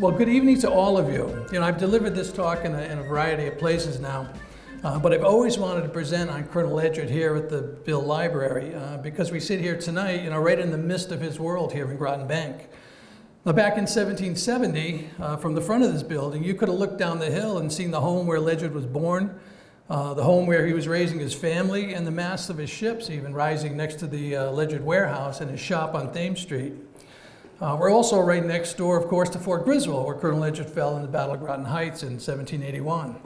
Well, good evening to all of you. I've delivered this talk in a variety of places now, but I've always wanted to present on Colonel Ledyard here at the Bill Library because we sit here tonight, right in the midst of his world here in Groton Bank. Now, back in 1770, from the front of this building, you could have looked down the hill and seen the home where Ledyard was born, the home where he was raising his family, and the masts of his ships even rising next to the Ledyard warehouse and his shop on Thames Street. We're also right next door, of course, to Fort Griswold, where Colonel Ledyard fell in the Battle of Groton Heights in 1781.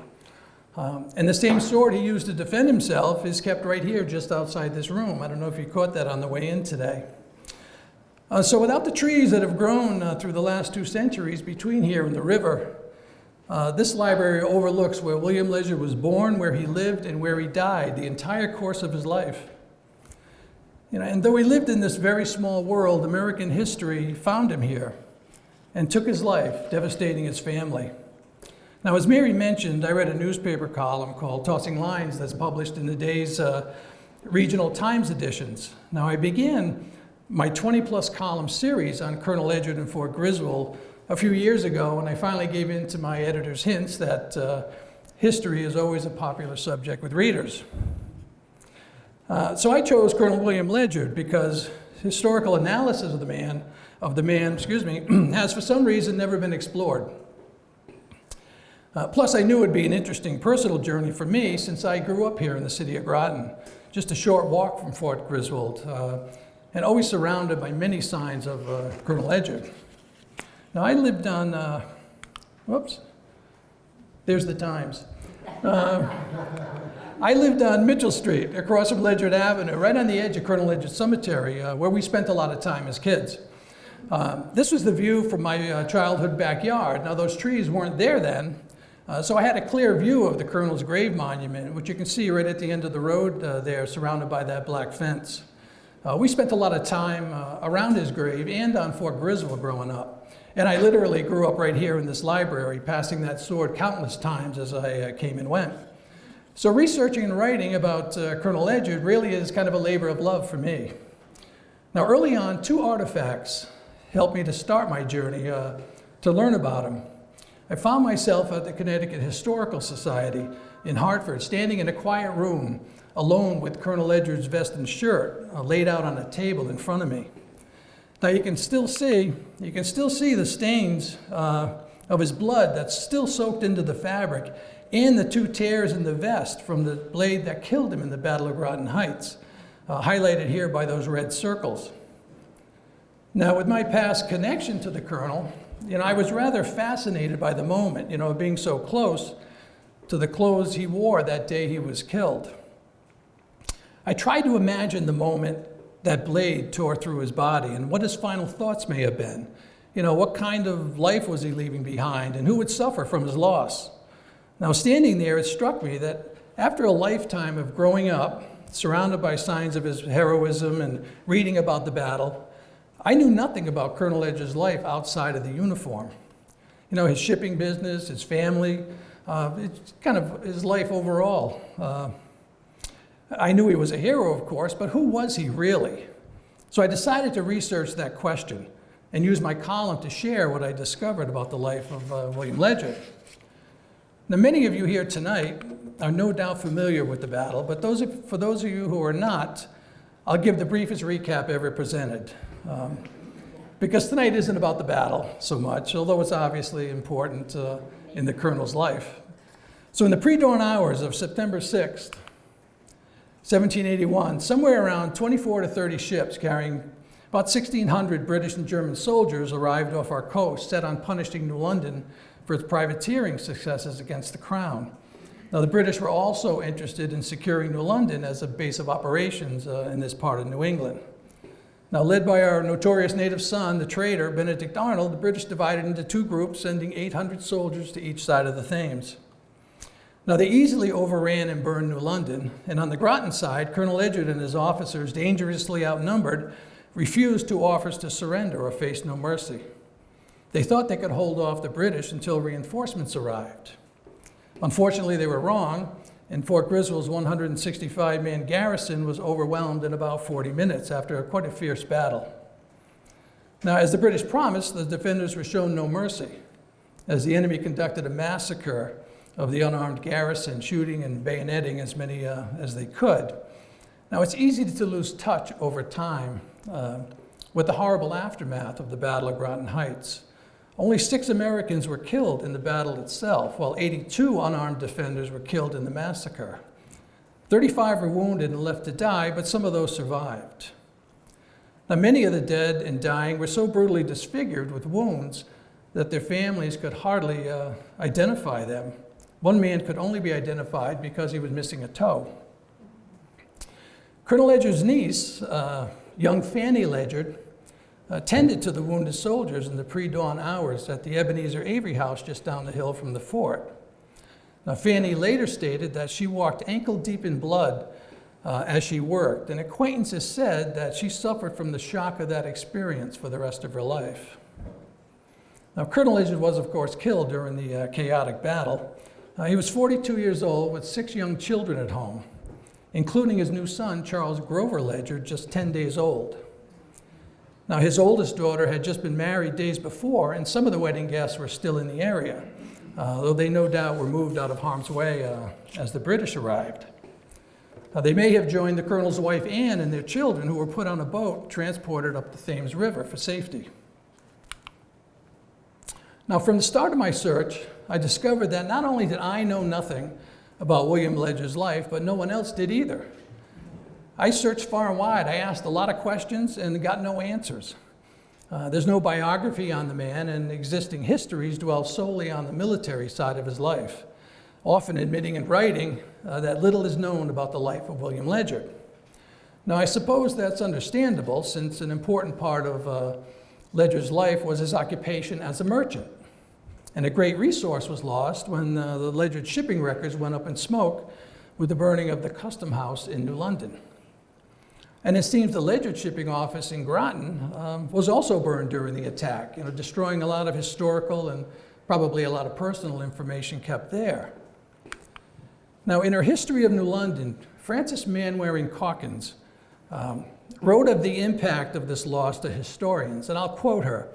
And the same sword he used to defend himself is kept right here just outside this room. I don't know if you caught that on the way in today. So without the trees that have grown through the last 2 centuries between here and the river, this library overlooks where William Ledyard was born, where he lived, and where he died, the entire course of his life. And though he lived in this very small world, American history found him here and took his life, devastating his family. Now, as Mary mentioned, I read a newspaper column called Tossing Lines that's published in the day's regional Times editions. Now, I began my 20-plus column series on Colonel Ledyard and Fort Griswold a few years ago, and I finally gave in to my editor's hints that history is always a popular subject with readers. So I chose Colonel William Ledyard because historical analysis of the man, has for some reason never been explored. Plus, I knew it would be an interesting personal journey for me since I grew up here in the city of Groton, just a short walk from Fort Griswold, and always surrounded by many signs of Colonel Ledyard. Now, I lived on, there's the Times. I lived on Mitchell Street, across from Ledyard Avenue, right on the edge of Colonel Ledyard Cemetery, where we spent a lot of time as kids. This was the view from my childhood backyard. Now, those trees weren't there then, so I had a clear view of the Colonel's grave monument, which you can see right at the end of the road there, surrounded by that black fence. We spent a lot of time around his grave and on Fort Griswold growing up. And I literally grew up right here in this library, passing that sword countless times as I came and went. So researching and writing about Colonel Ledyard really is kind of a labor of love for me. Now, early on, 2 artifacts helped me to start my journey to learn about him. I found myself at the Connecticut Historical Society in Hartford, standing in a quiet room, alone with Colonel Ledyard's vest and shirt laid out on a table in front of me. Now, you can still see the stains of his blood that's still soaked into the fabric, and the 2 tears in the vest from the blade that killed him in the Battle of Groton Heights, highlighted here by those red circles. Now, with my past connection to the Colonel, I was rather fascinated by the moment, being so close to the clothes he wore that day he was killed. I tried to imagine the moment that blade tore through his body and what his final thoughts may have been. What kind of life was he leaving behind, and who would suffer from his loss? Now, standing there, it struck me that after a lifetime of growing up, surrounded by signs of his heroism and reading about the battle, I knew nothing about Colonel Ledyard's life outside of the uniform. His shipping business, his family, it's kind of his life overall. I knew he was a hero, of course, but who was he really? So I decided to research that question and use my column to share what I discovered about the life of William Ledyard. Now, many of you here tonight are no doubt familiar with the battle, but for those of you who are not, I'll give the briefest recap ever presented. Because tonight isn't about the battle so much, although it's obviously important in the Colonel's life. So in the pre-dawn hours of September 6th, 1781, somewhere around 24 to 30 ships carrying about 1,600 British and German soldiers arrived off our coast, set on punishing New London for its privateering successes against the Crown. Now, the British were also interested in securing New London as a base of operations in this part of New England. Now, led by our notorious native son, the traitor, Benedict Arnold, the British divided into 2 groups, sending 800 soldiers to each side of the Thames. Now, they easily overran and burned New London, and on the Groton side, Colonel Ledyard and his officers, dangerously outnumbered, refused to offer to surrender or face no mercy. They thought they could hold off the British until reinforcements arrived. Unfortunately, they were wrong, and Fort Griswold's 165-man garrison was overwhelmed in about 40 minutes after quite a fierce battle. Now, as the British promised, the defenders were shown no mercy. as the enemy conducted a massacre of the unarmed garrison, shooting and bayoneting as many as they could. Now, it's easy to lose touch over time with the horrible aftermath of the Battle of Groton Heights. Only 6 Americans were killed in the battle itself, while 82 unarmed defenders were killed in the massacre. 35 were wounded and left to die, but some of those survived. Now, many of the dead and dying were so brutally disfigured with wounds that their families could hardly identify them. One man could only be identified because he was missing a toe. Colonel Ledyard's niece, young Fanny Ledyard, tended to the wounded soldiers in the pre-dawn hours at the Ebenezer Avery House just down the hill from the fort. Now, Fanny later stated that she walked ankle deep in blood as she worked, and acquaintances said that she suffered from the shock of that experience for the rest of her life. Now, Colonel Ledyard was, of course, killed during the chaotic battle. He was 42 years old with 6 young children at home, including his new son, Charles Grover Ledyard, just 10 days old. Now, his oldest daughter had just been married days before, and some of the wedding guests were still in the area, though they no doubt were moved out of harm's way as the British arrived. They may have joined the colonel's wife, Anne, and their children, who were put on a boat transported up the Thames River for safety. Now, from the start of my search, I discovered that not only did I know nothing about William Ledyard's life, but no one else did either. I searched far and wide. I asked a lot of questions and got no answers. There's no biography on the man, and existing histories dwell solely on the military side of his life, often admitting in writing that little is known about the life of William Ledyard. Now, I suppose that's understandable, since an important part of Ledyard's life was his occupation as a merchant. And a great resource was lost when the Ledyard shipping records went up in smoke with the burning of the Custom House in New London. And it seems the Ledyard shipping office in Groton was also burned during the attack, destroying a lot of historical and probably a lot of personal information kept there. Now, in her History of New London, Frances Manwaring Calkins wrote of the impact of this loss to historians, and I'll quote her.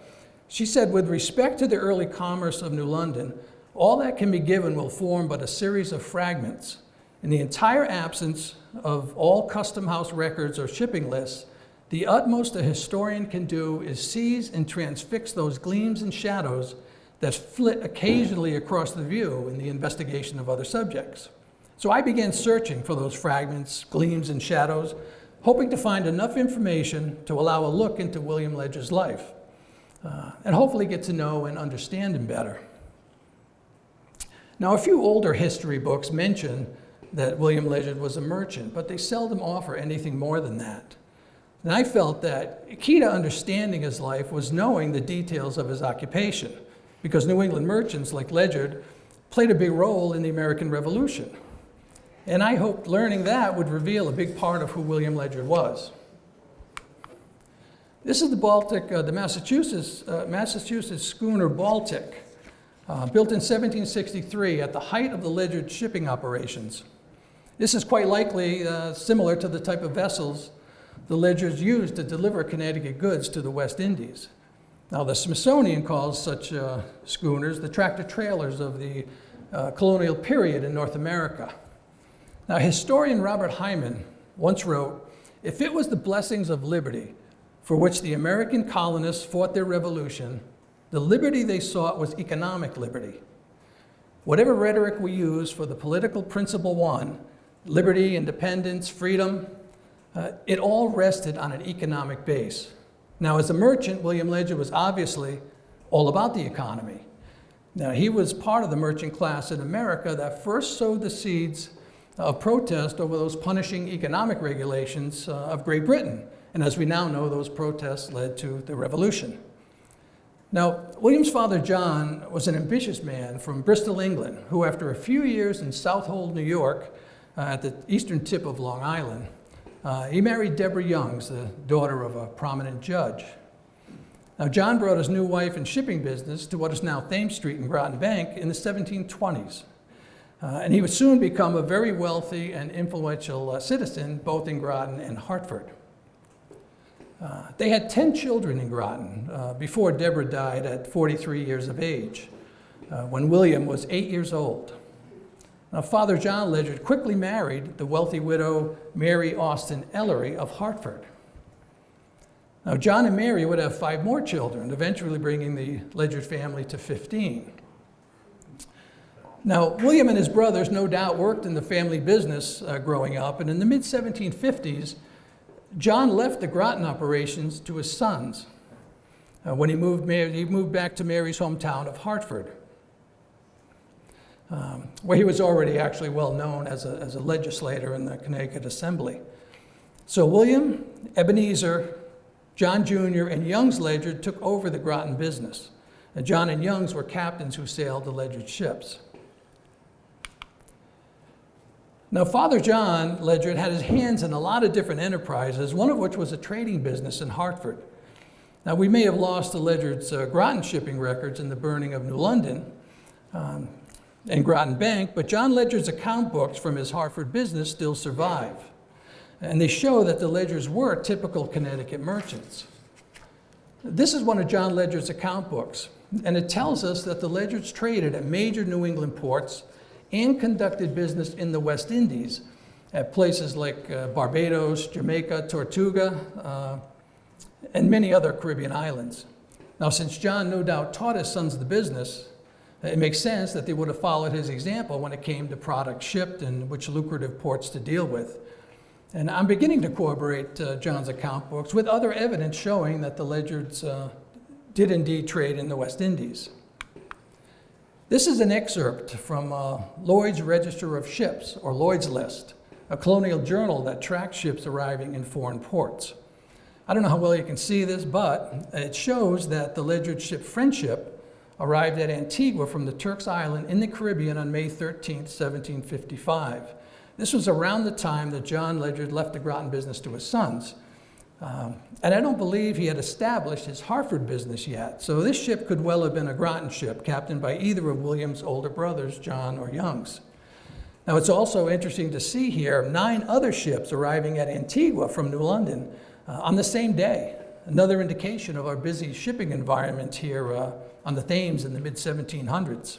She said, "With respect to the early commerce of New London, all that can be given will form but a series of fragments. In the entire absence of all custom house records or shipping lists, the utmost a historian can do is seize and transfix those gleams and shadows that flit occasionally across the view in the investigation of other subjects." So I began searching for those fragments, gleams, and shadows, hoping to find enough information to allow a look into William Ledyard's life, and hopefully get to know and understand him better. Now, a few older history books mention that William Ledyard was a merchant, but they seldom offer anything more than that. And I felt that key to understanding his life was knowing the details of his occupation, because New England merchants like Ledyard played a big role in the American Revolution. And I hoped learning that would reveal a big part of who William Ledyard was. This is the Massachusetts schooner Baltic, built in 1763 at the height of the Ledyard shipping operations. This is quite likely similar to the type of vessels the Ledyards used to deliver Connecticut goods to the West Indies. Now, the Smithsonian calls such schooners the tractor-trailers of the colonial period in North America. Now, historian Robert Hyman once wrote, "If it was the blessings of liberty for which the American colonists fought their revolution, the liberty they sought was economic liberty. Whatever rhetoric we use for the political principle won, liberty, independence, freedom, it all rested on an economic base." Now, as a merchant, William Ledyard was obviously all about the economy. Now, he was part of the merchant class in America that first sowed the seeds of protest over those punishing economic regulations of Great Britain. And as we now know, those protests led to the Revolution. Now, William's father, John, was an ambitious man from Bristol, England, who after a few years in Southold, New York, at the eastern tip of Long Island, he married Deborah Youngs, the daughter of a prominent judge. Now, John brought his new wife and shipping business to what is now Thames Street in Groton Bank in the 1720s. And he would soon become a very wealthy and influential citizen, both in Groton and Hartford. They had 10 children in Groton before Deborah died at 43 years of age. when William was 8 years old. Now, Father John Ledyard quickly married the wealthy widow Mary Austin Ellery of Hartford. Now, John and Mary would have 5 more children, eventually bringing the Ledyard family to 15. Now, William and his brothers no doubt worked in the family business growing up, and in the mid-1750s, John left the Groton operations to his sons when he moved back to Mary's hometown of Hartford, where he was already actually well known as a legislator in the Connecticut Assembly. So William, Ebenezer, John Jr., and Young's Ledyard took over the Groton business. And John and Young's were captains who sailed the Ledyard ships. Now, Father John Ledyard had his hands in a lot of different enterprises, one of which was a trading business in Hartford. Now, we may have lost the Ledyard's Groton shipping records in the burning of New London and Groton Bank, but John Ledyard's account books from his Hartford business still survive. And they show that the Ledyards were typical Connecticut merchants. This is one of John Ledyard's account books, and it tells us that the Ledyards traded at major New England ports and conducted business in the West Indies at places like Barbados, Jamaica, Tortuga, and many other Caribbean islands. Now, since John no doubt taught his sons the business, it makes sense that they would have followed his example when it came to products shipped and which lucrative ports to deal with. And I'm beginning to corroborate John's account books with other evidence showing that the Ledyards did indeed trade in the West Indies. This is an excerpt from Lloyd's Register of Ships, or Lloyd's List, a colonial journal that tracks ships arriving in foreign ports. I don't know how well you can see this, but it shows that the Ledyard ship Friendship arrived at Antigua from the Turks Island in the Caribbean on May 13, 1755. This was around the time that John Ledyard left the Groton business to his sons. And I don't believe he had established his Hartford business yet. So this ship could well have been a Groton ship, captained by either of William's older brothers, John or Young's. Now, it's also interesting to see here 9 other ships arriving at Antigua from New London on the same day. Another indication of our busy shipping environment here on the Thames in the mid-1700s.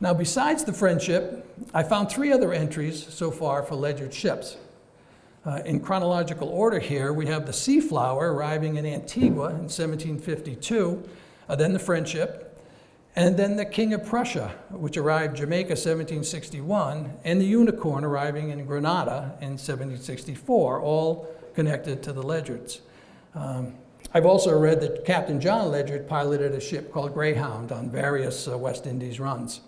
Now, besides the Friendship, I found 3 other entries so far for Ledyard ships. In chronological order here, we have the Seaflower arriving in Antigua in 1752, then the Friendship, and then the King of Prussia, which arrived Jamaica 1761, and the Unicorn arriving in Grenada in 1764, all connected to the Ledyards. I've also read that Captain John Ledyard piloted a ship called Greyhound on various West Indies runs.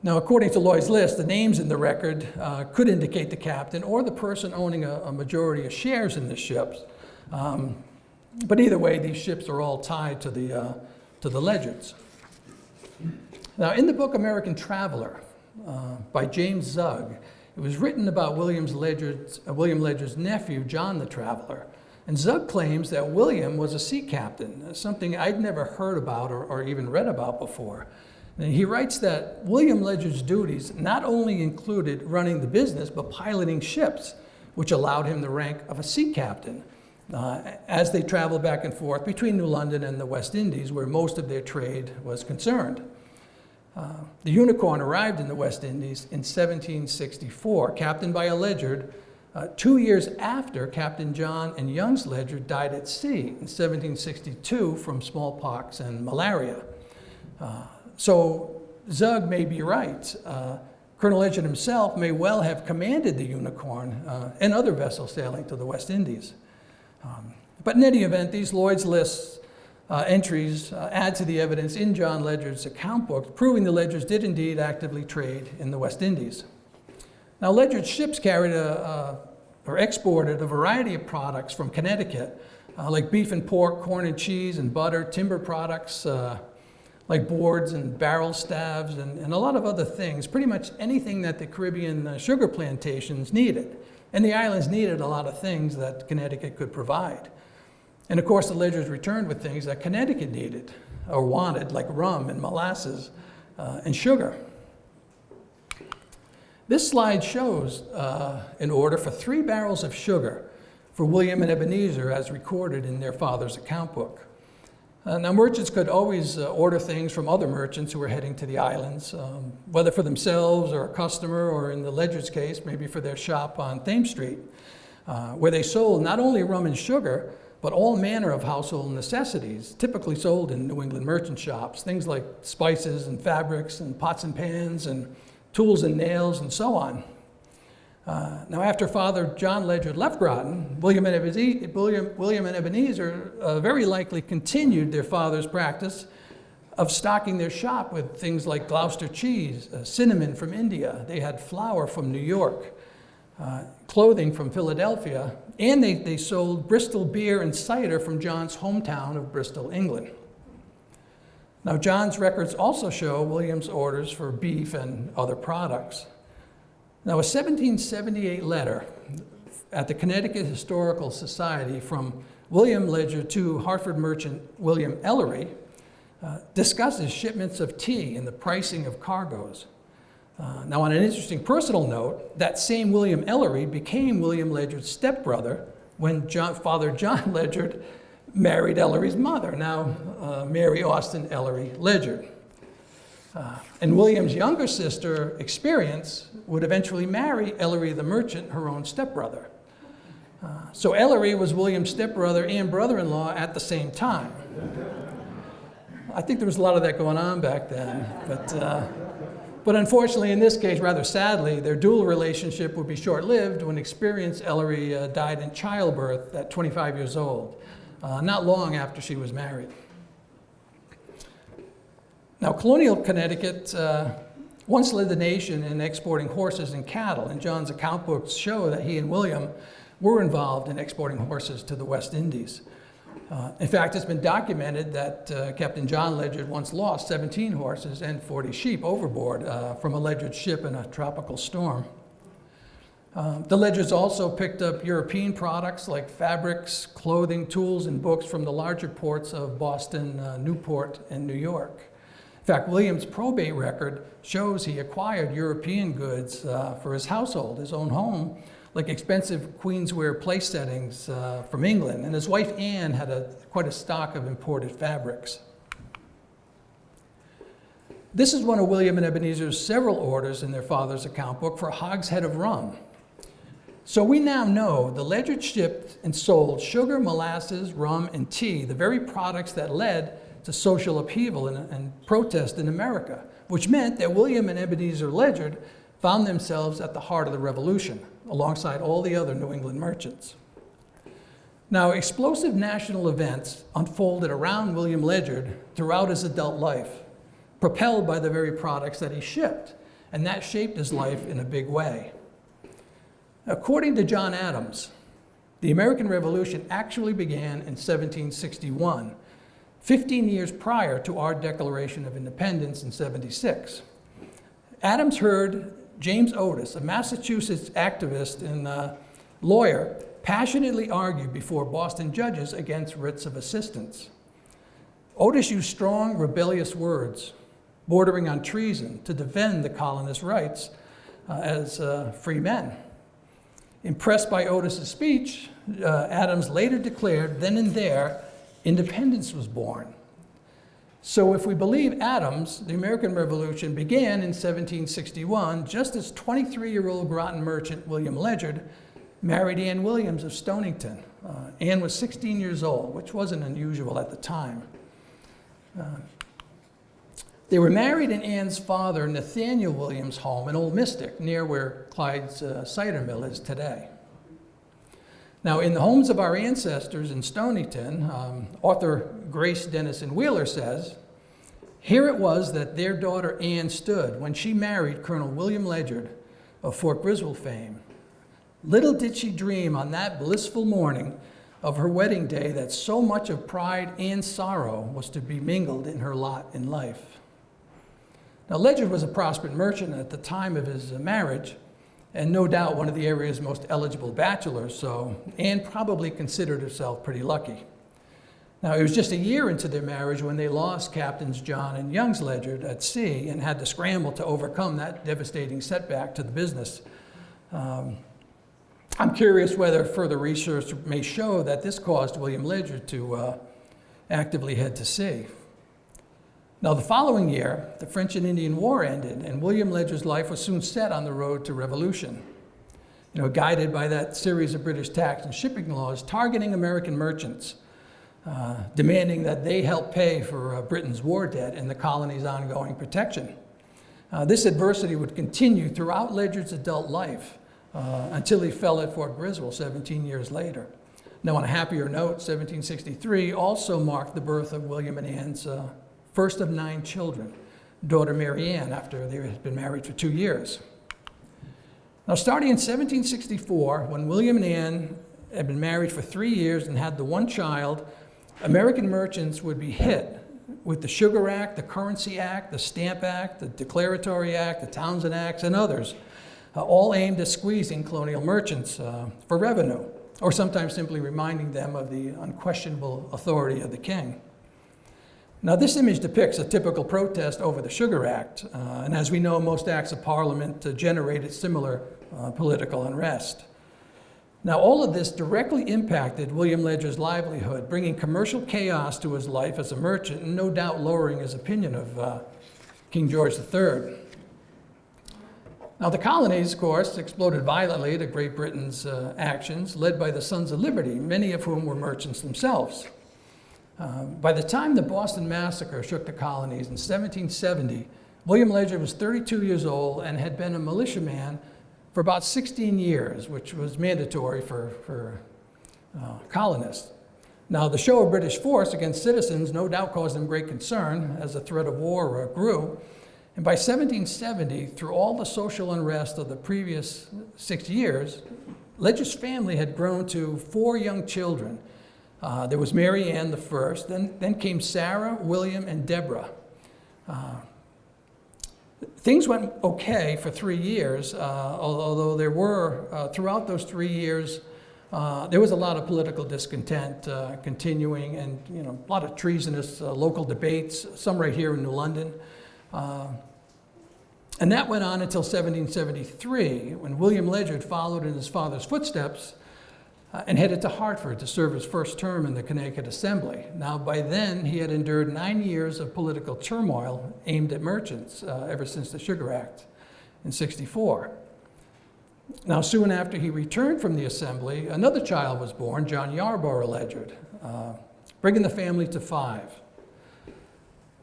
Now, according to Lloyd's List, the names in the record could indicate the captain or the person owning a majority of shares in the ships. But either way, these ships are all tied to the Ledyards. Now, in the book American Traveler by James Zugg, it was written about William Ledyard's nephew, John the Traveler. And Zugg claims that William was a sea captain, something I'd never heard about or even read about before. And he writes that William Ledyard's duties not only included running the business, but piloting ships, which allowed him the rank of a sea captain as they traveled back and forth between New London and the West Indies, where most of their trade was concerned. The Unicorn arrived in the West Indies in 1764, captained by a Ledyard, 2 years after Captain John and Young's Ledyard died at sea in 1762 from smallpox and malaria. So Zugg may be right. Colonel Ledyard himself may well have commanded the Unicorn and other vessels sailing to the West Indies. But in any event, these Lloyd's List entries add to the evidence in John Ledyard's account book, proving the Ledyards did indeed actively trade in the West Indies. Now, Ledyard's ships carried or exported a variety of products from Connecticut, like beef and pork, corn and cheese and butter, timber products, like boards and barrel staves and a lot of other things, pretty much anything that the Caribbean sugar plantations needed. And the islands needed a lot of things that Connecticut could provide. And of course, the Ledyards returned with things that Connecticut needed or wanted, like rum and molasses and sugar. This slide shows an order for 3 barrels of sugar for William and Ebenezer as recorded in their father's account book. Now, merchants could always order things from other merchants who were heading to the islands, whether for themselves or a customer, or in the Ledyard's case, maybe for their shop on Thames Street, where they sold not only rum and sugar, but all manner of household necessities, typically sold in New England merchant shops, things like spices and fabrics and pots and pans and tools and nails and so on. Now, after Father John Ledyard left Groton, William and Ebenezer very likely continued their father's practice of stocking their shop with things like Gloucester cheese, cinnamon from India. They had flour from New York, clothing from Philadelphia, and they sold Bristol beer and cider from John's hometown of Bristol, England. Now, John's records also show William's orders for beef and other products. Now, a 1778 letter at the Connecticut Historical Society from William Ledyard to Hartford merchant William Ellery discusses shipments of tea and the pricing of cargoes. Now, on an interesting personal note, that same William Ellery became William Ledyard's stepbrother when Father John Ledyard married Ellery's mother, now Mary Austin Ellery Ledyard. And William's younger sister, Experience, would eventually marry Ellery the merchant, her own stepbrother. So Ellery was William's stepbrother and brother-in-law at the same time. I think there was a lot of that going on back then, but unfortunately, in this case, rather sadly, their dual relationship would be short-lived when Experience Ellery died in childbirth at 25 years old, not long after she was married. Now, colonial Connecticut once led the nation in exporting horses and cattle, and John's account books show that he and William were involved in exporting horses to the West Indies. In fact, it's been documented that Captain John Ledyard once lost 17 horses and 40 sheep overboard from a Ledyard ship in a tropical storm. The Ledyards also picked up European products like fabrics, clothing, tools, and books from the larger ports of Boston, Newport, and New York. In fact, William's probate record shows he acquired European goods for his household, his own home, like expensive Queensware place settings from England, and his wife Anne had quite a stock of imported fabrics. This is one of William and Ebenezer's several orders in their father's account book for a hogshead of rum. So we now know the Ledyard shipped and sold sugar, molasses, rum, and tea, the very products that led to social upheaval and protest in America, which meant that William and Ebenezer Ledyard found themselves at the heart of the Revolution, alongside all the other New England merchants. Now, explosive national events unfolded around William Ledyard throughout his adult life, propelled by the very products that he shipped, and that shaped his life in a big way. According to John Adams, the American Revolution actually began in 1761, 15 years prior to our Declaration of Independence in 76. Adams heard James Otis, a Massachusetts activist and lawyer, passionately argue before Boston judges against writs of assistance. Otis used strong, rebellious words, bordering on treason, to defend the colonists' rights as free men. Impressed by Otis's speech, Adams later declared, then and there, independence was born. So if we believe Adams, the American Revolution began in 1761, just as 23-year-old Groton merchant William Ledyard married Anne Williams of Stonington. Anne was 16 years old, which wasn't unusual at the time. They were married in Anne's father, Nathaniel Williams' home in Old Mystic, near where Clyde's cider mill is today. Now, in the homes of our ancestors in Stonington, author Grace Dennison Wheeler says, here it was that their daughter Anne stood when she married Colonel William Ledyard of Fort Griswold fame. Little did she dream on that blissful morning of her wedding day that so much of pride and sorrow was to be mingled in her lot in life. Now, Ledyard was a prosperous merchant at the time of his marriage, and no doubt one of the area's most eligible bachelors, so Anne probably considered herself pretty lucky. Now, it was just a year into their marriage when they lost Captains John and Youngs Ledyard at sea and had to scramble to overcome that devastating setback to the business. I'm curious whether further research may show that this caused William Ledyard to actively head to sea. Now, the following year, the French and Indian War ended, and William Ledyard's life was soon set on the road to revolution. Guided by that series of British tax and shipping laws targeting American merchants, demanding that they help pay for Britain's war debt and the colony's ongoing protection. This adversity would continue throughout Ledyard's adult life until he fell at Fort Griswold 17 years later. Now, on a happier note, 1763 also marked the birth of William and Anne's first of 9 children, daughter Mary Ann, after they had been married for 2 years. Now, starting in 1764, when William and Anne had been married for 3 years and had the one child, American merchants would be hit with the Sugar Act, the Currency Act, the Stamp Act, the Declaratory Act, the Townshend Acts, and others, all aimed at squeezing colonial merchants for revenue, or sometimes simply reminding them of the unquestionable authority of the king. Now, this image depicts a typical protest over the Sugar Act, and as we know, most acts of parliament generated similar political unrest. Now, all of this directly impacted William Ledyard's livelihood, bringing commercial chaos to his life as a merchant, and no doubt lowering his opinion of King George III. Now, the colonies, of course, exploded violently to Great Britain's actions, led by the Sons of Liberty, many of whom were merchants themselves. By the time the Boston Massacre shook the colonies in 1770, William Ledyard was 32 years old and had been a militiaman for about 16 years, which was mandatory for colonists. Now, the show of British force against citizens no doubt caused him great concern as the threat of war grew. And by 1770, through all the social unrest of the previous 6 years, Ledyard's family had grown to 4 young children. There was Mary Ann the first, then came Sarah, William, and Deborah. Things went okay for 3 years, although there were, throughout those 3 years, there was a lot of political discontent continuing, and a lot of treasonous local debates, some right here in New London. And that went on until 1773, when William Ledyard followed in his father's footsteps and headed to Hartford to serve his first term in the Connecticut Assembly. Now, by then, he had endured 9 years of political turmoil aimed at merchants ever since the Sugar Act in '64. Now, soon after he returned from the Assembly, another child was born, John Yarborough Ledyard, bringing the family to 5.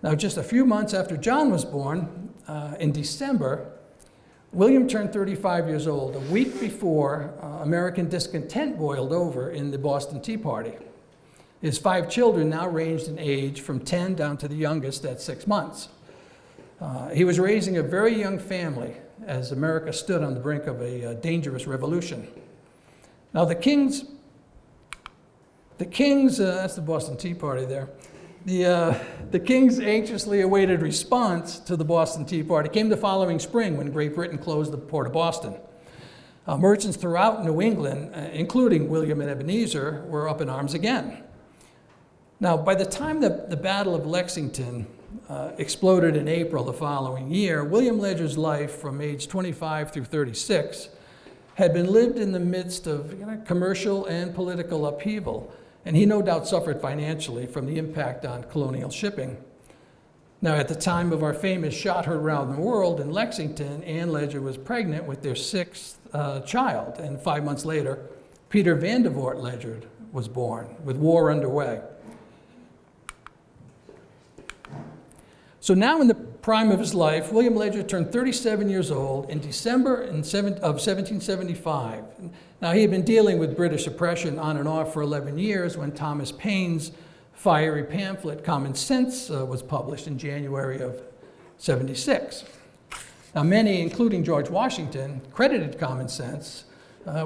Now, just a few months after John was born, in December, William turned 35 years old, a week before American discontent boiled over in the Boston Tea Party. His 5 children now ranged in age from 10 down to the youngest at 6 months. He was raising a very young family as America stood on the brink of a dangerous revolution. Now, the King's, that's the Boston Tea Party there. The King's anxiously awaited response to the Boston Tea Party came the following spring when Great Britain closed the port of Boston. Merchants throughout New England, including William and Ebenezer, were up in arms again. Now, by the time the Battle of Lexington exploded in April the following year, William Ledyard's life from age 25 through 36 had been lived in the midst of commercial and political upheaval, and he no doubt suffered financially from the impact on colonial shipping. Now, at the time of our famous shot heard around the world in Lexington, Anne Ledyard was pregnant with their 6th child, and 5 months later, Peter Vandervoort Ledyard was born, with war underway. So now in the prime of his life, William Ledyard turned 37 years old in December of 1775. Now, he had been dealing with British oppression on and off for 11 years when Thomas Paine's fiery pamphlet, Common Sense, was published in January of '76. Now, many, including George Washington, credited Common Sense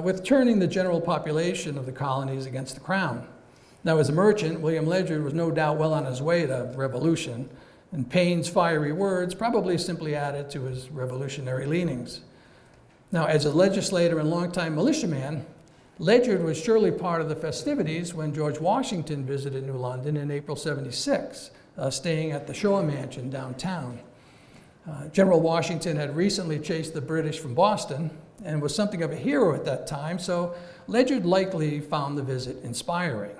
with turning the general population of the colonies against the crown. Now, as a merchant, William Ledyard was no doubt well on his way to revolution, and Paine's fiery words probably simply added to his revolutionary leanings. Now, as a legislator and longtime militiaman, Ledyard was surely part of the festivities when George Washington visited New London in April '76, staying at the Shaw Mansion downtown. General Washington had recently chased the British from Boston and was something of a hero at that time, so Ledyard likely found the visit inspiring.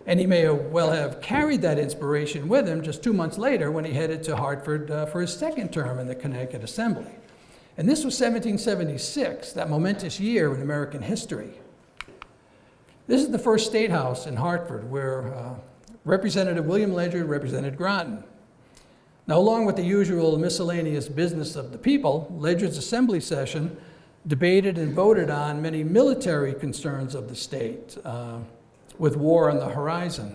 And he may well have carried that inspiration with him just 2 months later when he headed to Hartford for his second term in the Connecticut Assembly. And this was 1776, that momentous year in American history. This is the first state house in Hartford where Representative William Ledyard represented Groton. Now, along with the usual miscellaneous business of the people, Ledyard's assembly session debated and voted on many military concerns of the state, with war on the horizon.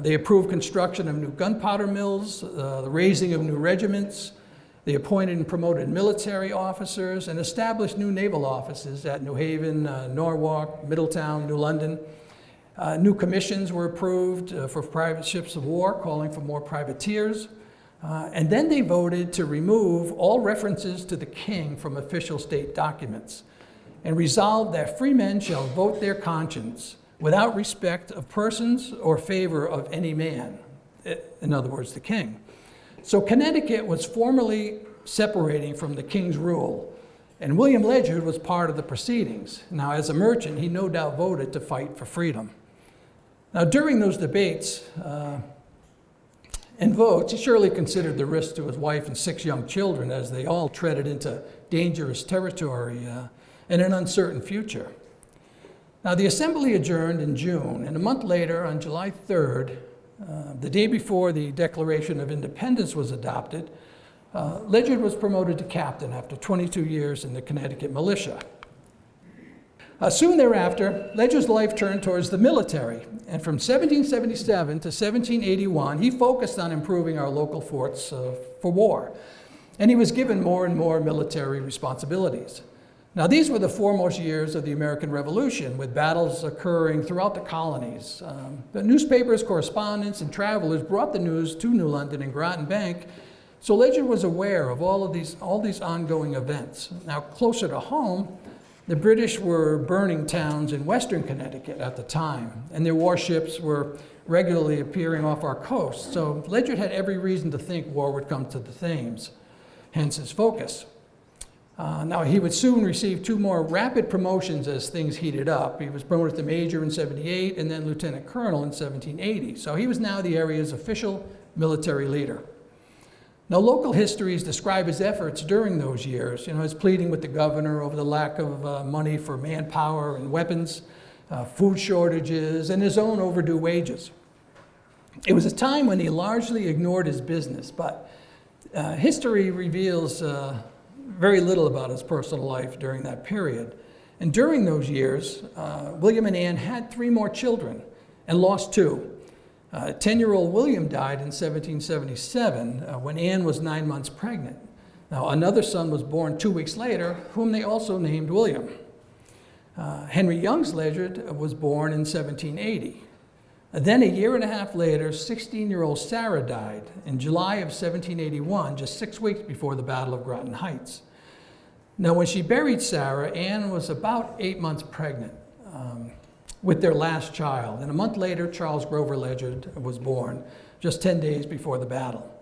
They approved construction of new gunpowder mills, the raising of new regiments. They appointed and promoted military officers and established new naval offices at New Haven, Norwalk, Middletown, New London. New commissions were approved for private ships of war, calling for more privateers. And then they voted to remove all references to the king from official state documents and resolved that free men shall vote their conscience without respect of persons or favor of any man, in other words, the king. So Connecticut was formally separating from the king's rule, and William Ledyard was part of the proceedings. Now, as a merchant, he no doubt voted to fight for freedom. Now, during those debates and votes, he surely considered the risk to his wife and 6 young children as they all treaded into dangerous territory and an uncertain future. Now, the assembly adjourned in June, and a month later, on July 3rd, the day before the Declaration of Independence was adopted, Ledyard was promoted to captain after 22 years in the Connecticut militia. Soon thereafter, Ledyard's life turned towards the military, and from 1777 to 1781, he focused on improving our local forts for war, and he was given more and more military responsibilities. Now, these were the foremost years of the American Revolution, with battles occurring throughout the colonies. The newspapers, correspondents, and travelers brought the news to New London and Groton Bank, so Ledyard was aware of all these ongoing events. Now, closer to home, the British were burning towns in western Connecticut at the time, and their warships were regularly appearing off our coast. So Ledyard had every reason to think war would come to the Thames, hence his focus. Now, he would soon receive 2 more rapid promotions as things heated up. He was promoted to major in 78 and then lieutenant colonel in 1780. So he was now the area's official military leader. Now, local histories describe his efforts during those years, his pleading with the governor over the lack of money for manpower and weapons, food shortages, and his own overdue wages. It was a time when he largely ignored his business, but history reveals very little about his personal life during that period. And during those years, William and Anne had 3 more children and lost 2. 10-year-old William died in 1777 when Anne was 9 months pregnant. Now, another son was born 2 weeks later, whom they also named William. Henry Young's Ledyard was born in 1780. Then a year and a half later, 16-year-old Sarah died in July of 1781, just 6 weeks before the Battle of Groton Heights. Now, when she buried Sarah, Anne was about 8 months pregnant with their last child. And a month later, Charles Grover Ledyard was born, just 10 days before the battle.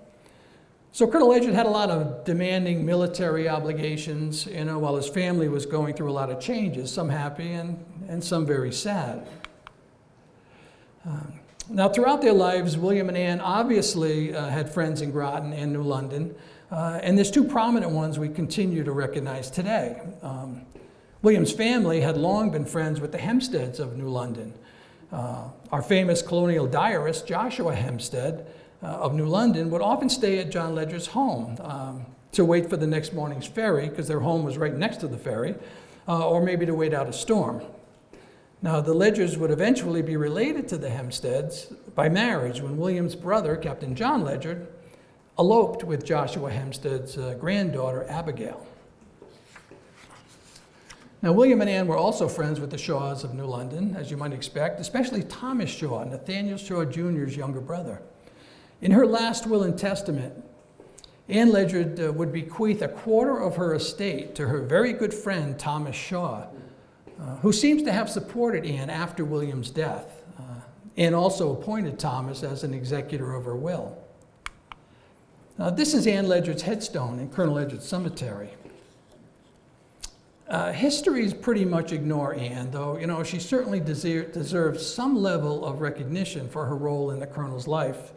So Colonel Ledyard had a lot of demanding military obligations, while his family was going through a lot of changes, some happy and some very sad. Now, throughout their lives, William and Anne obviously had friends in Groton and New London, and there's 2 prominent ones we continue to recognize today. William's family had long been friends with the Hempsteads of New London. Our famous colonial diarist, Joshua Hempstead of New London, would often stay at John Ledyard's home to wait for the next morning's ferry, because their home was right next to the ferry, or maybe to wait out a storm. Now, the Ledyards would eventually be related to the Hempsteads by marriage when William's brother, Captain John Ledyard, eloped with Joshua Hempstead's granddaughter, Abigail. Now, William and Anne were also friends with the Shaws of New London, as you might expect, especially Thomas Shaw, Nathaniel Shaw Jr.'s younger brother. In her last will and testament, Anne Ledyard would bequeath a quarter of her estate to her very good friend, Thomas Shaw, who seems to have supported Anne after William's death. Anne also appointed Thomas as an executor of her will. Now, this is Anne Ledyard's headstone in Colonel Ledyard's cemetery. Histories pretty much ignore Anne, though, she certainly deserves some level of recognition for her role in the Colonel's life,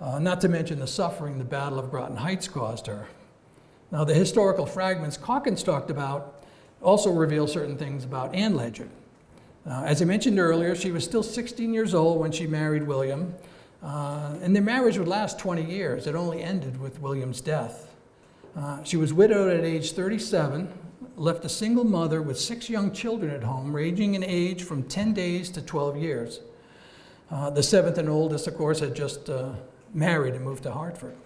not to mention the suffering the Battle of Groton Heights caused her. Now, the historical fragments Calkins talked about also reveal certain things about Anne Ledyard. As I mentioned earlier, she was still 16 years old when she married William, and their marriage would last 20 years. It only ended with William's death. She was widowed at age 37, left a single mother with 6 young children at home, ranging in age from 10 days to 12 years. The 7th and oldest, of course, had just married and moved to Hartford.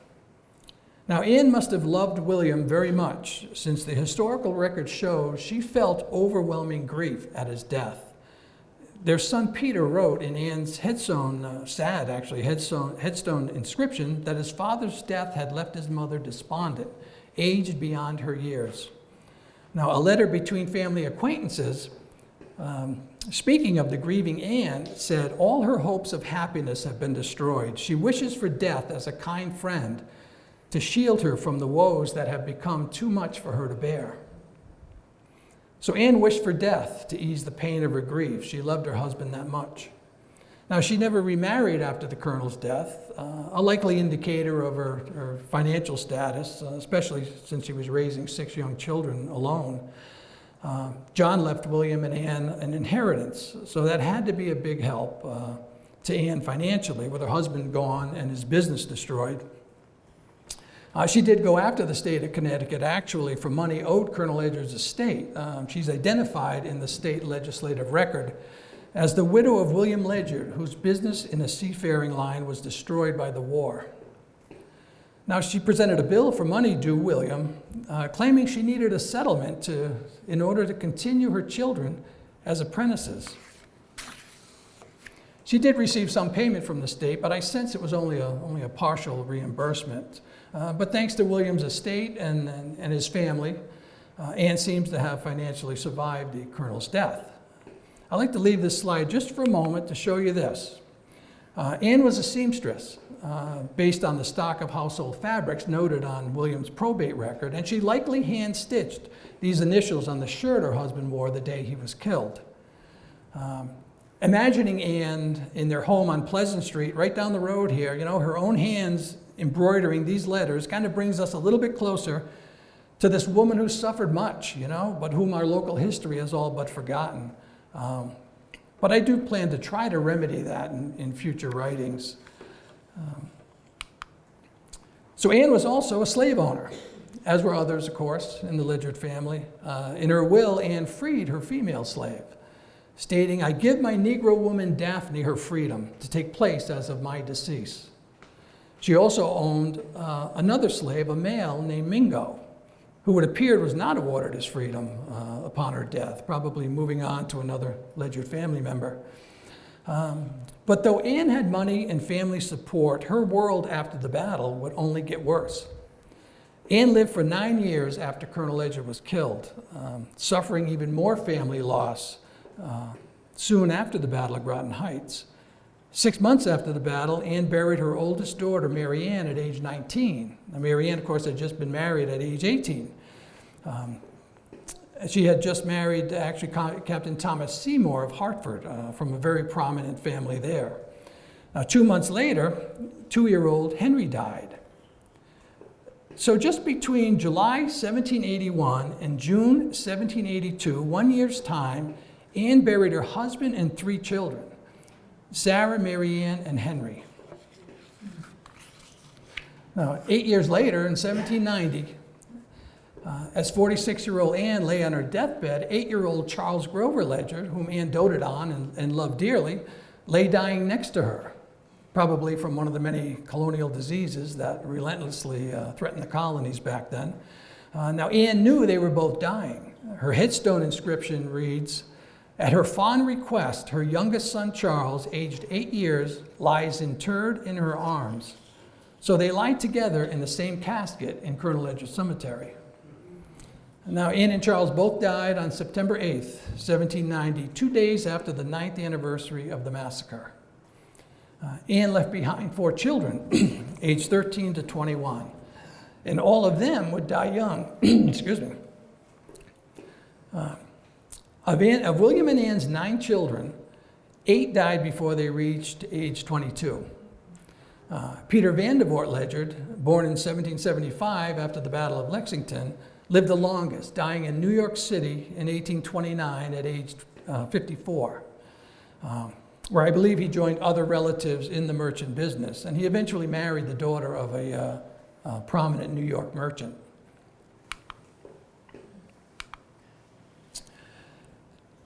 Now, Anne must have loved William very much, since the historical record shows she felt overwhelming grief at his death. Their son Peter wrote in Anne's headstone inscription that his father's death had left his mother despondent, aged beyond her years. Now, a letter between family acquaintances, speaking of the grieving Anne, said, "All her hopes of happiness have been destroyed. She wishes for death as a kind friend to shield her from the woes that have become too much for her to bear." So Anne wished for death to ease the pain of her grief. She loved her husband that much. Now, she never remarried after the Colonel's death, a likely indicator of her financial status, especially since she was raising 6 young children alone. John left William and Anne an inheritance, so that had to be a big help to Anne financially, with her husband gone and his business destroyed. She did go after the state of Connecticut, actually, for money owed Colonel Ledyard's estate. She's identified in the state legislative record as the widow of William Ledyard, whose business in a seafaring line was destroyed by the war. Now, she presented a bill for money due William, claiming she needed a settlement in order to continue her children as apprentices. She did receive some payment from the state, but I sense it was only a partial reimbursement. But thanks to William's estate and his family, Anne seems to have financially survived the Colonel's death. I'd like to leave this slide just for a moment to show you this. Anne was a seamstress based on the stock of household fabrics noted on William's probate record, and she likely hand-stitched these initials on the shirt her husband wore the day he was killed. Imagining Anne in their home on Pleasant Street, right down the road here, her own hands embroidering these letters kind of brings us a little bit closer to this woman who suffered much, but whom our local history has all but forgotten. But I do plan to try to remedy that in future writings. So Anne was also a slave owner, as were others, of course, in the Ledyard family. In her will, Anne freed her female slave, stating, "I give my Negro woman Daphne her freedom to take place as of my decease." She also owned another slave, a male named Mingo, who it appeared was not awarded his freedom upon her death, probably moving on to another Ledyard family member. But though Anne had money and family support, her world after the battle would only get worse. Anne lived for 9 years after Colonel Ledyard was killed, suffering even more family loss soon after the Battle of Groton Heights. 6 months after the battle, Anne buried her oldest daughter, Mary Ann, at age 19. Now, Mary Ann, of course, had just been married at age 18. She had just married, actually, Captain Thomas Seymour of Hartford, from a very prominent family there. Now, 2 months later, 2-year-old Henry died. So just between July 1781 and June 1782, 1 year's time, Anne buried her husband and 3 children, Sarah, Mary Ann, and Henry. Now, 8 years later, in 1790, as 46-year-old Anne lay on her deathbed, 8-year-old Charles Grover Ledyard, whom Anne doted on and loved dearly, lay dying next to her, probably from one of the many colonial diseases that relentlessly threatened the colonies back then. Now, Anne knew they were both dying. Her headstone inscription reads, "At her fond request, her youngest son Charles, aged 8 years, lies interred in her arms." So they lie together in the same casket in Colonel Ledyard Cemetery. Now, Anne and Charles both died on September 8th, 1790, 2 days after the 9th anniversary of the massacre. Anne left behind 4 children, aged 13 to 21, and all of them would die young. Excuse me. Of William and Ann's 9 children, 8 died before they reached age 22. Peter Vandervoort Ledyard, born in 1775 after the Battle of Lexington, lived the longest, dying in New York City in 1829 at age 54, where I believe he joined other relatives in the merchant business, and he eventually married the daughter of a prominent New York merchant.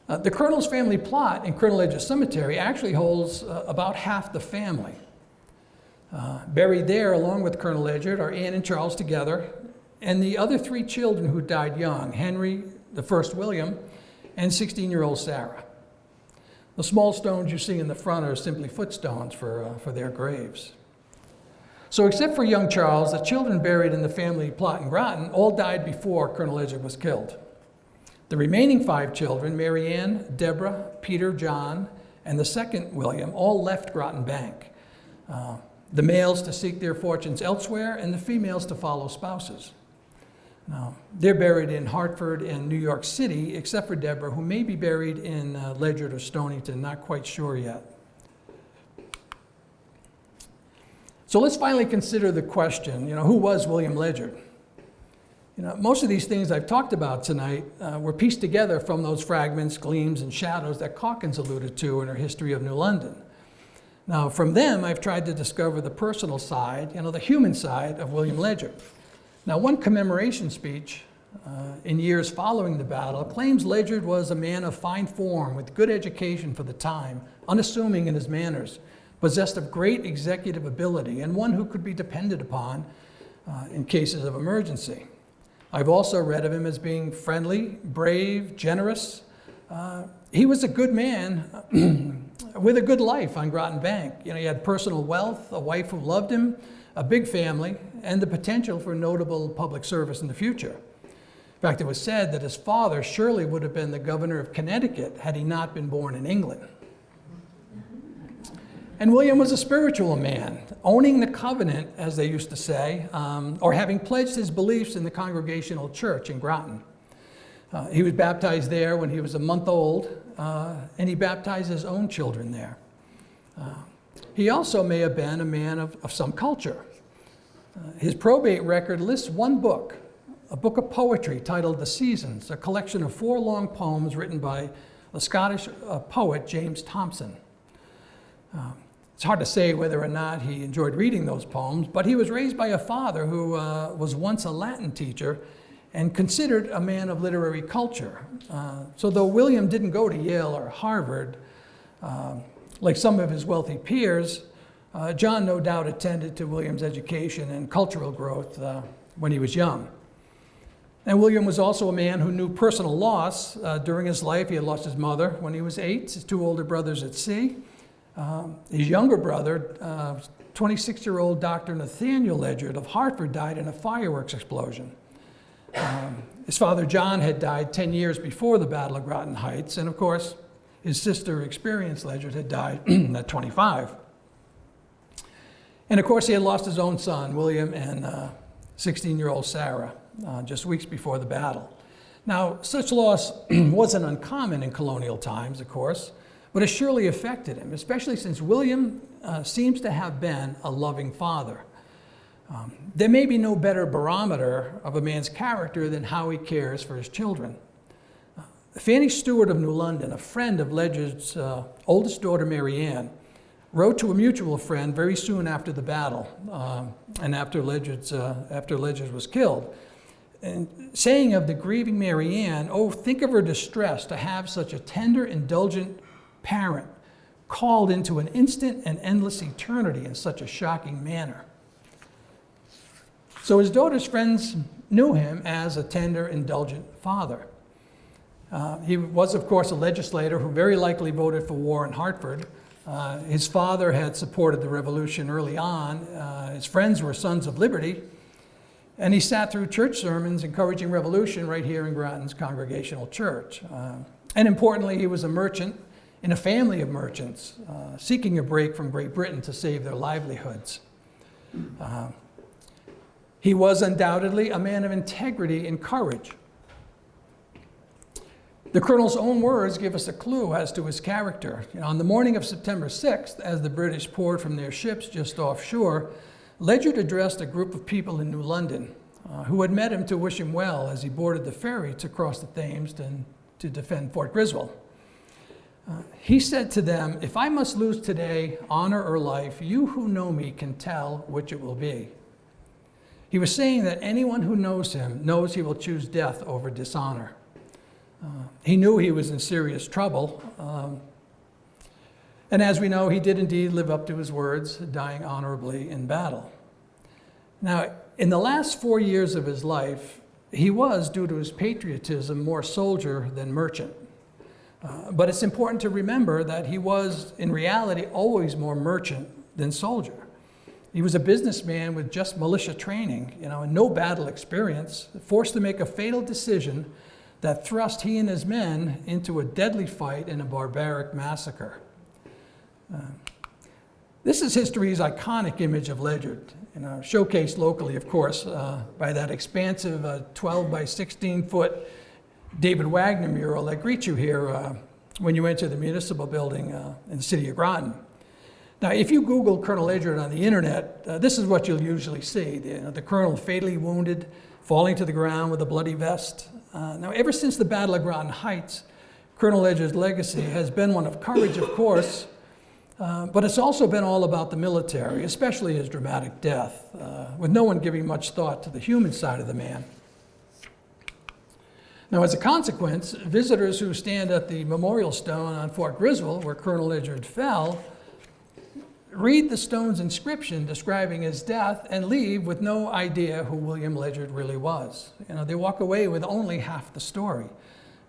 The Colonel's family plot in Colonel Ledyard's cemetery actually holds about half the family. Buried there, along with Colonel Ledyard, are Anne and Charles together, and the other 3 children who died young, Henry, the first William, and 16-year-old Sarah. The small stones you see in the front are simply footstones for their graves. So except for young Charles, the children buried in the family plot in Groton all died before Colonel Ledyard was killed. The remaining 5 children, Mary Ann, Deborah, Peter, John, and the second William, all left Groton Bank. The males to seek their fortunes elsewhere, and the females to follow spouses. Now, they're buried in Hartford and New York City, except for Deborah, who may be buried in Ledyard or Stonington, not quite sure yet. So let's finally consider the question, who was William Ledyard? Most of these things I've talked about tonight were pieced together from those fragments, gleams, and shadows that Calkins alluded to in her History of New London. Now, from them, I've tried to discover the personal side, the human side of William Ledyard. Now, one commemoration speech in years following the battle claims Ledyard was a man of fine form with good education for the time, unassuming in his manners, possessed of great executive ability, and one who could be depended upon in cases of emergency. I've also read of him as being friendly, brave, generous. He was a good man with a good life on Groton Bank. He had personal wealth, a wife who loved him, a big family, and the potential for notable public service in the future. In fact, it was said that his father surely would have been the governor of Connecticut had he not been born in England. And William was a spiritual man, owning the covenant, as they used to say, or having pledged his beliefs in the Congregational Church in Groton. He was baptized there when he was a month old, and he baptized his own children there. He also may have been a man of some culture. His probate record lists one book, a book of poetry titled The Seasons, a collection of 4 long poems written by the Scottish poet James Thomson. It's hard to say whether or not he enjoyed reading those poems, but he was raised by a father who was once a Latin teacher and considered a man of literary culture. So though William didn't go to Yale or Harvard, like some of his wealthy peers, John no doubt attended to William's education and cultural growth when he was young. And William was also a man who knew personal loss. During his life, he had lost his mother when he was 8, his 2 older brothers at sea. His younger brother, 26-year-old Dr. Nathaniel Ledyard of Hartford, died in a fireworks explosion. His father, John, had died 10 years before the Battle of Groton Heights, and of course, his sister, Experience Ledyard, had died at 25. And of course, he had lost his own son, William, and 16-year-old Sarah, just weeks before the battle. Now, such loss wasn't uncommon in colonial times, of course, but it surely affected him, especially since William seems to have been a loving father. There may be no better barometer of a man's character than how he cares for his children. Fanny Steward of New London, a friend of Ledyard's oldest daughter, Mary Ann, wrote to a mutual friend very soon after the battle and after Ledyard was killed, and saying of the grieving Mary Ann, "Oh, think of her distress to have such a tender, indulgent parent called into an instant and endless eternity in such a shocking manner." So his daughter's friends knew him as a tender, indulgent father. He was, of course, a legislator who very likely voted for war in Hartford. His father had supported the revolution early on. His friends were Sons of Liberty. And he sat through church sermons encouraging revolution right here in Groton's Congregational Church. And importantly, he was a merchant in a family of merchants seeking a break from Great Britain to save their livelihoods. He was undoubtedly a man of integrity and courage. The colonel's own words give us a clue as to his character. On the morning of September 6th, as the British poured from their ships just offshore, Ledyard addressed a group of people in New London who had met him to wish him well as he boarded the ferry to cross the Thames and to defend Fort Griswold. He said to them, "If I must lose today, honor or life, you who know me can tell which it will be." He was saying that anyone who knows him knows he will choose death over dishonor. He knew he was in serious trouble, and as we know, he did indeed live up to his words, dying honorably in battle. Now, in the last 4 years of his life, he was, due to his patriotism, more soldier than merchant. But it's important to remember that he was, in reality, always more merchant than soldier. He was a businessman with just militia training, and no battle experience, forced to make a fatal decision that thrust he and his men into a deadly fight in a barbaric massacre. This is history's iconic image of Ledyard, showcased locally, of course, by that expansive 12 by 16 foot David Wagner mural that greets you here when you enter the Municipal building in the city of Groton. Now, if you Google Colonel Ledyard on the internet, this is what you'll usually see. The colonel fatally wounded, falling to the ground with a bloody vest. Now, ever since the Battle of Groton Heights, Colonel Ledyard's legacy has been one of courage, of course, but it's also been all about the military, especially his dramatic death, with no one giving much thought to the human side of the man. Now, as a consequence, visitors who stand at the memorial stone on Fort Griswold, where Colonel Ledyard fell, read the stone's inscription describing his death and leave with no idea who William Ledyard really was. They walk away with only half the story,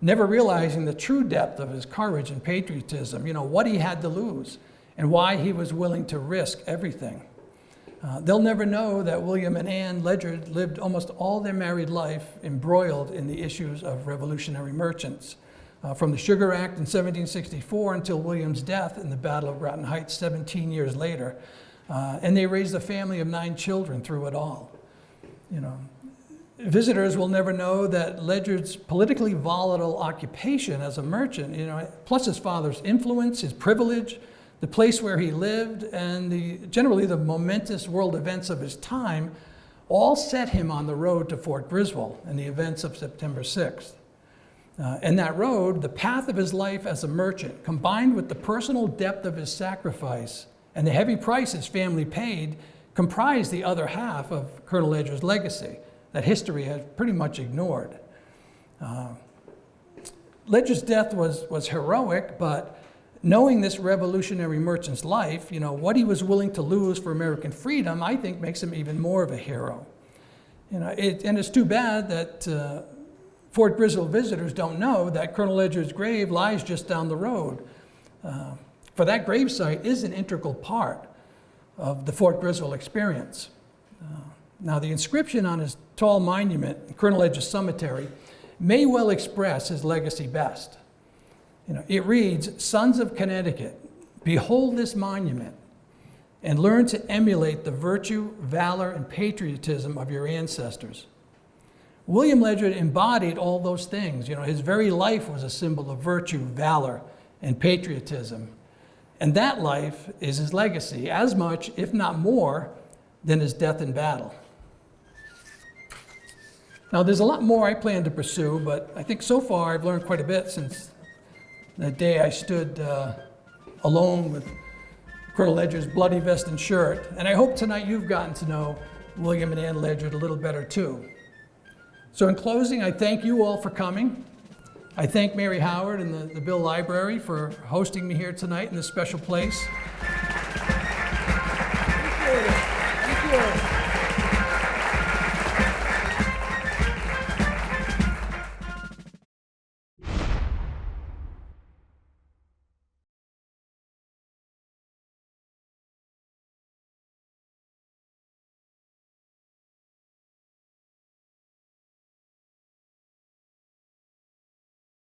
never realizing the true depth of his courage and patriotism, what he had to lose and why he was willing to risk everything. They'll never know that William and Anne Ledyard lived almost all their married life embroiled in the issues of revolutionary merchants, from the Sugar Act in 1764 until William's death in the Battle of Groton Heights 17 years later. And they raised a family of 9 children through it all. Visitors will never know that Ledyard's politically volatile occupation as a merchant, plus his father's influence, his privilege, the place where he lived, and generally the momentous world events of his time, all set him on the road to Fort Griswold and the events of September 6th. And that road, the path of his life as a merchant, combined with the personal depth of his sacrifice and the heavy price his family paid, comprised the other half of Colonel Ledyard's legacy that history has pretty much ignored. Ledyard's death was heroic, but knowing this revolutionary merchant's life, what he was willing to lose for American freedom, I think makes him even more of a hero. And it's too bad that Fort Griswold visitors don't know that Colonel Ledyard's grave lies just down the road. For that gravesite is an integral part of the Fort Griswold experience. Now, the inscription on his tall monument in Colonel Ledyard's cemetery may well express his legacy best. It reads, "Sons of Connecticut, behold this monument and learn to emulate the virtue, valor, and patriotism of your ancestors." William Ledyard embodied all those things. His very life was a symbol of virtue, valor, and patriotism. And that life is his legacy, as much, if not more, than his death in battle. Now, there's a lot more I plan to pursue, but I think so far I've learned quite a bit since that day I stood alone with Colonel Ledyard's bloody vest and shirt. And I hope tonight you've gotten to know William and Anne Ledyard a little better too. So in closing, I thank you all for coming. I thank Mary Howard and the Bill Library for hosting me here tonight in this special place.